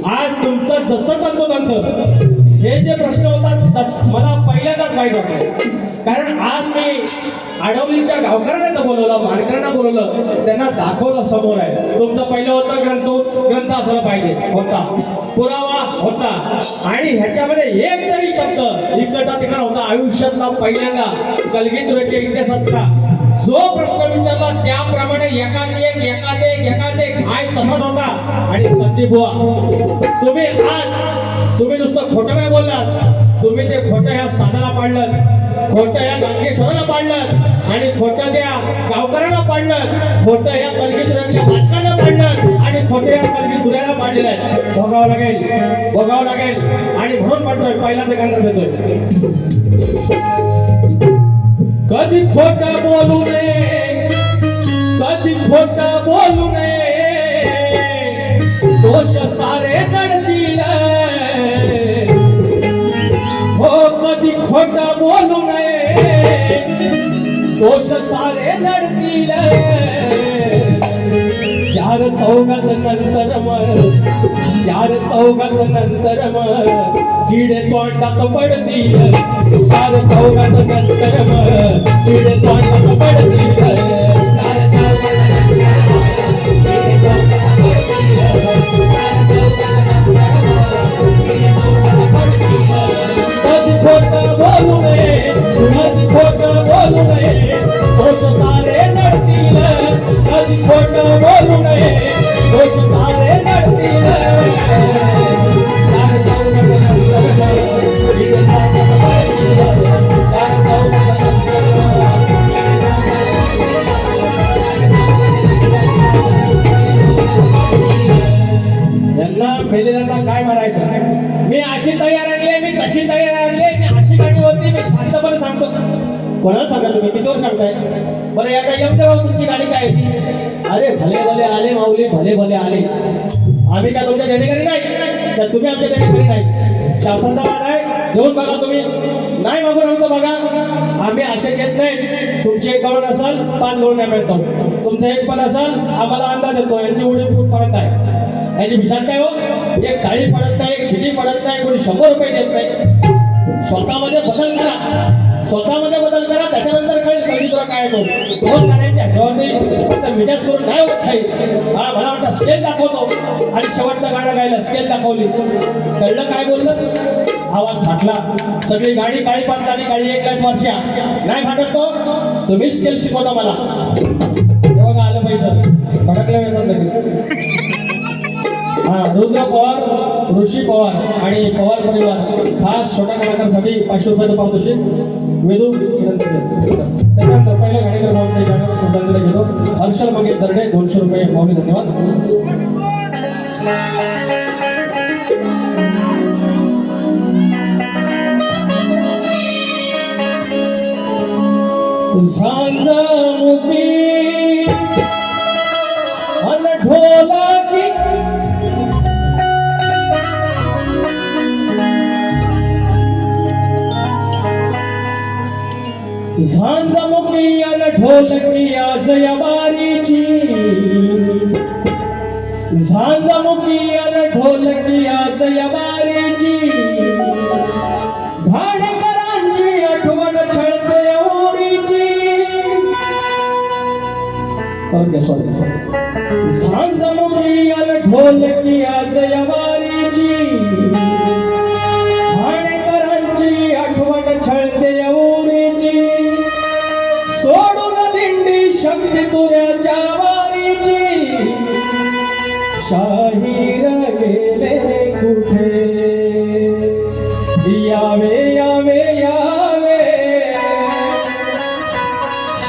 आज तुमचं जसं तंतोतंत हे जे प्रश्न होतात मला पहिल्यांदाच माहीत वाटलं. कारण आज मी आडवलीच्या गावकऱ्यांना बोलवलं, मानकऱ्यांना बोलवलं, त्यांना दाखवलं समोर आहे. तुमचं पहिलं होतं ग्रंथ असलं पाहिजे होता, पुरावा होता, आणि ह्याच्यामध्ये एक तरी शब्द इकडचा तिकडा होता. आयुष्यातला पहिल्यांदा कलगीधराच्या इतिहासातला जो प्रश्न विचारला त्याप्रमाणे एकात एक हाय तसाच होता. आणि संदीप बुवा, तुम्ही नुसतं खोटं नाही बोललात, तुम्ही ते खोटं ह्या साधाला पाडलं, खोटं ह्या गांगेश्वराला पाडलं, आणि खोटं त्या गावकऱ्यांना पाडलं, खोटं ह्या कलगीधराच्या वाचकांना पाडलं, आणि खोटं ह्या कलगीधुऱ्याला पाडलेलं आहे. भोगावं लागेल. आणि म्हणून पाडतोय, पहिलाच एकांतर देतोय. कधी खोटं बोलू नये, कधी खोटं बोलू नये, दोष सारे नडतील. हो कधी खोटं बोलू नये, दोष सारे नडतील. चार चौघात नंतर मग किडे तोंडात पडतील. चार चौघात नंतर मग किडे तोंडात पडतील. कधी खोटं बोलू नये, दोष सारे नडतील. कधी खोटं बोलू नये, दोष सारे नडतील. मेलेल्यांना काय मारायचं? मी अशी तयार आणली, मी तशी तयार आणली, मी अशी गाडी होती, मी शांतपणे सांगतो. कोणाला सांगा तुम्ही? कितीवर सांगताय? बरं या काय येऊन भाऊ तुमची गाडी काय होती? अरे भले भले आले माऊली, भले भले आले. आम्ही काय तुमच्या देणेकरी नाही, तर तुम्ही आमच्या देणेकरी नाही. शास्त्राचा वाद आहे, घेऊन बघा तुम्ही. नाही मागून आमचं बघा. आम्ही असे घेत नाही. तुमची एक गवळण असेल, 5 गवळण्या मिळतो. तुमचं एक पण असेल, आम्हाला अंदाज येतो यांची उडी खूप पडत आहे. याची विचार काय हो? एक टाळी पडत नाही, एक शिटी पडत नाही, कोणी 100 रुपये देत नाही. स्वतःमध्ये बदल करा, त्याच्यानंतर कळेल तुला काय येतो. दोन गाण्याच्या ह्याच्यावर फक्त मिजाज करून नाही होत छाई. मला वाटतं स्केल दाखवतो, आणि शेवटचं गाणं गायलं, स्केल दाखवली. कळलं काय बोललं? आवाज फाटला. सगळी गाडी काळी पाच आणि काळी एक लाईट वर्षा नाही फाटत तो. तुम्ही स्केल शिकवता मला. तेव्हा आलं पैसे फटकलं येतात लगेच. रुद्र पवार, ऋषी पवार आणि पवार परिवार खास छोट्या कलाकारांसाठी 500 रुपयाचं पारितोषिक. वेदू त्याच्यानंतर पहिल्या गाडीकर भाऊंचे गाणं श्रद्धांजली घेतो. हर्षल मंगेश दर्डे 200 रुपये. माऊली धन्यवाद. झांझमुखी अन ढोलकी झांझमुखी अन ढोलकी आज यवारीची. झांझमुखी अन ढोलकी आज यवारीची. घाणेकरांची आठवण छळते ओरीची. झांझमुखी अन ढोलकी आज यवारीची. घाणेकरांची आठवण छळते ओरीची. सोडून दिंडी शक्ती तुऱ्याच्या वारीची. शाहीर गेले कुठे? यावे यावे यावे.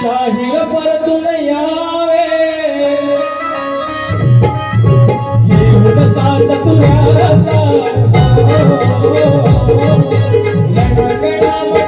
शाहीर परतून यावे. घेऊन साज तुऱ्याचा लडगडामध्ये गावे.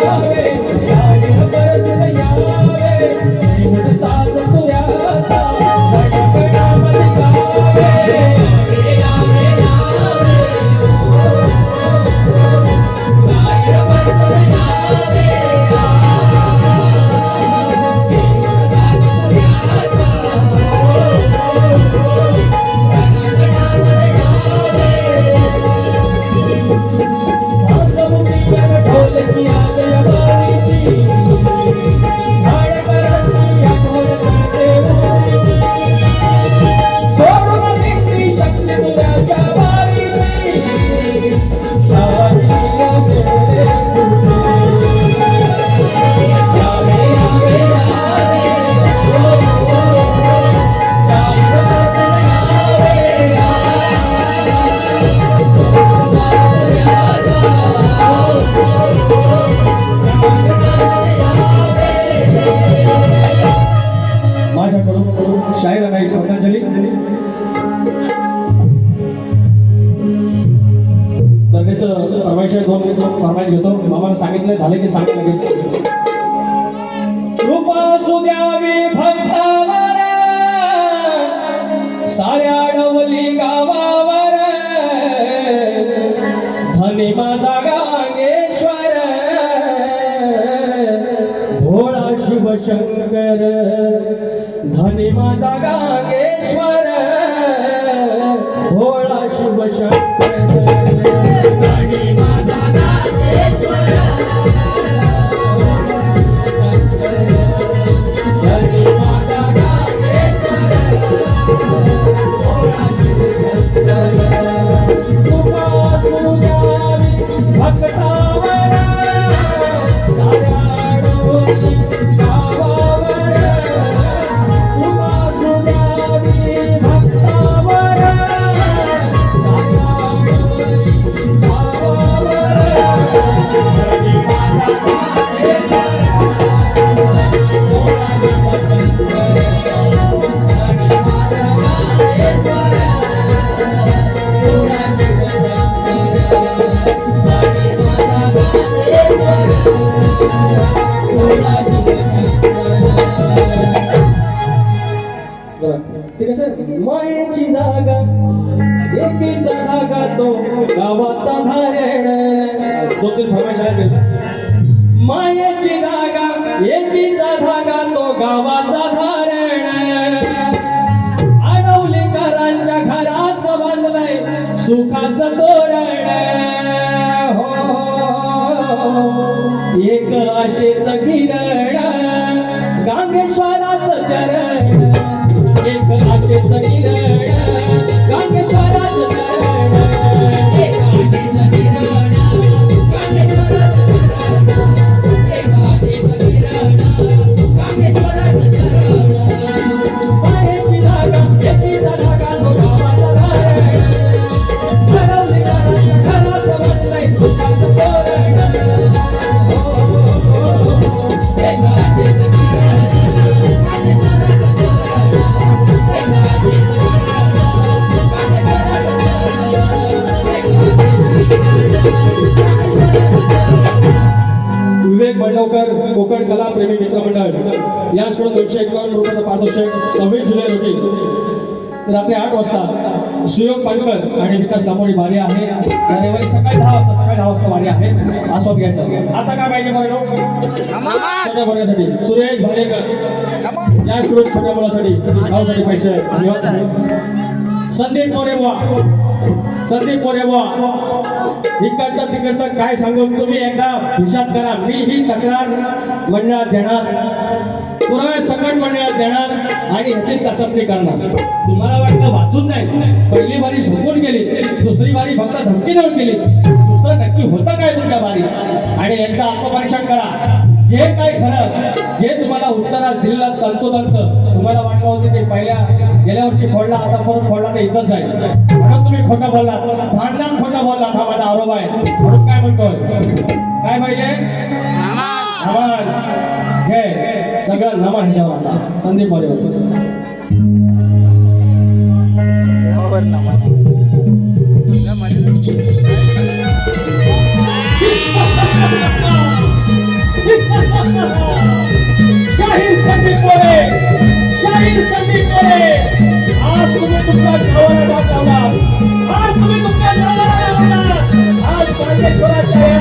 यावे शाहीर परतून यावे जीवन साज तुझ्याचा गणगणामध्ये गावे शायर नाही श्रद्धांजली दर्गेचं फरमाईश दोन फरमाईश घेतो मामाला सांगितलं झाले की सांगितलं कृपा सुद्यावी भक्तावर साऱ्या डवली गावावर धनी माझा गांगेश्वर भोळा शिवशंकर धनी माझा गांगेश्वर भोळा शिवशंकर धनी माझा गांगेश्वर धनी माझा गांगेश्वर भोळा शिवशंकर कृपा सुद्यावी भक्तावर साऱ्या डोली गावावर ठीक आहे सर मायेची जागा एकीचा धागा तो गावाचा धारण दोन तीन फरमाईश मायेची जागा एकीचा धागा तो गावाचा धारण आडवलीकरांच्या घरास बांधलंय सुखाचं तोरण हो एक आशेचं किरण गांगेश्वराचं चरण एक आशेचं किरण गांगेश्वराचं चरण एक आशेचं किरण गांगेश्वराचं चरण एक आशेचं किरण गांगेश्वराचं चरण मायेची जागा एकीचा धागा तो गावाचा धारण घडवलीकरांच्या घराचं बांधलंय सुखाचं तोरण एक आशेचं किरण विवेक बंडवकर कोकण कला प्रेमी मित्र मंडळ याचकडून 251 रुपयाचं पारितोषिक 26 जुलै रोजी रात्री 8 वाजता सुयोग पालकर आणि विकास लांबोडी वारी आहे रविवारी सकाळी 10 वाजता वारी आहे आस्वाद घ्यायचा आता काय पाहिजे बरं छोट्या मुलासाठी सुरेश भालेकर याचकडून छोट्या मुलासाठी गावासाठी पैसे संदीप मोरे बुवा इकडचं तिकडचं काय सांगू तुम्ही एकदा हिसाब करा मी ही तक्रार मंडळात देणार पुरावे सकट मंडळात देणार आणि ह्याची चाचपणी करणार तुम्हाला वाटलं वाचून नाही पहिली बारी झोपून गेली दुसरी बारी फक्त धमकी देऊन गेली दुसरं नक्की होतं काय तुमच्या बारी आणि एकदा आत्मपरीक्षण करा जे काय खरं जे तुम्हाला उत्तरास दिलेलं तंतोतंत तुम्हाला वाटलं होतं की गेल्या वर्षी फोडला आता परत फोडला तर इथंच आहे म्हणून तुम्ही खोटं बोललात भांडणात खोटं बोललात हा माझा आरोप आहे म्हणून काय म्हणतोय काय पाहिजे नमान घे सगळं नमान ह्याच्यावर आता संदीप मोरे शाहीर संदीप मोरे, शाहीर संदीप मोरे, आज तुम्ही तुमचा गावाला डाक लावला, आज तुम्ही तुमच्या गावाला लावला, आज ज्ञानेश्वराच्या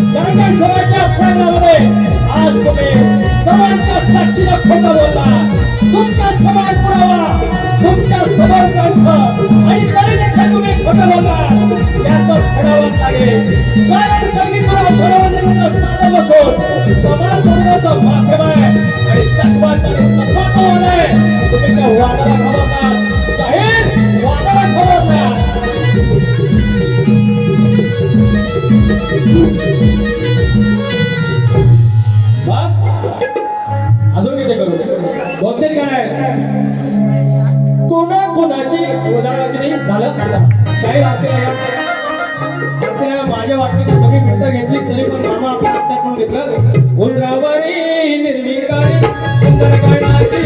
ज्ञानेश्वराच्या प्रांगणामध्ये आज तुम्ही समाजच्या साक्षीला खोटं बोलला, तुमचा समाज पुरावा, तुमच्या समर्थांक आणि तरी देखील तुम्ही खोटं बोलला, याचं ठरावं लागेल. कारण संगीतराव ठरवलेलं साधं बसून समाज बोलण्याचं माध्यम आहे आणि तत्वाचं तत्वाचं आहे. तुम्ही त्या वादाला खबरदार, जाहीर वादाला खबरदार. बस अजून किती करू दोन-तीन काय कोणा कोणाची उदाहरण झालं. शाहीर आरतीला माझ्या वाटणीने सगळी मिळतं घेतली तरी पण मामा आपल्या हातात म्हणून घेतलं. उंदरावरी निर्विकारी सुंदर गाण्याची